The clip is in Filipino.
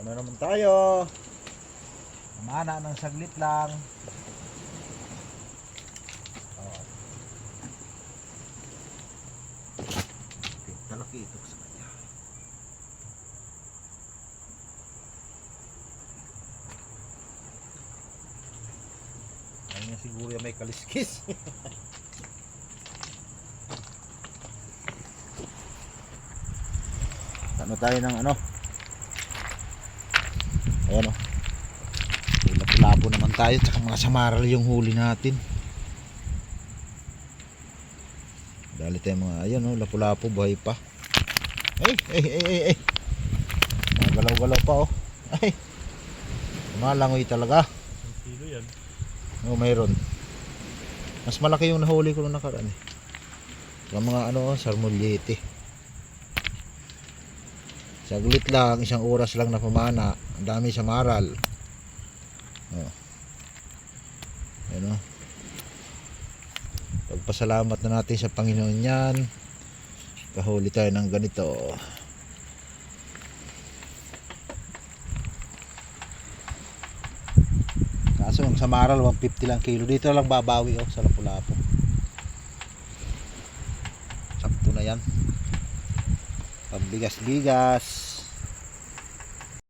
Ano naman tayo? Kumana ng saglit lang. Oh. Talaki ito sa kanya. Ayun niya siguro yung may kaliskis. Ano tayo ng ano? Ayan o. Lapu-lapu naman tayo. Tsaka mga samaral yung huli natin. Dali tayo mga ayan o. Lapu-lapu buhay pa. Ay. Galaw-galaw pa o. Ay. Malangoy talaga. Ang kilo yan. O mayroon. Mas malaki yung nahuli ko nung nakaraan eh. Yung mga ano sarmulyete. Saglit lang, isang oras lang na pumana. Ang dami sa maral. Oh. Ayan o. Pagpasalamat na natin sa Panginoon yan. Kahuli tayo ng ganito. Kaso sa maral 150 lang kilo. Dito lang babawi sa lapu-lapu. Sakto na yan. Pambigas-bigas.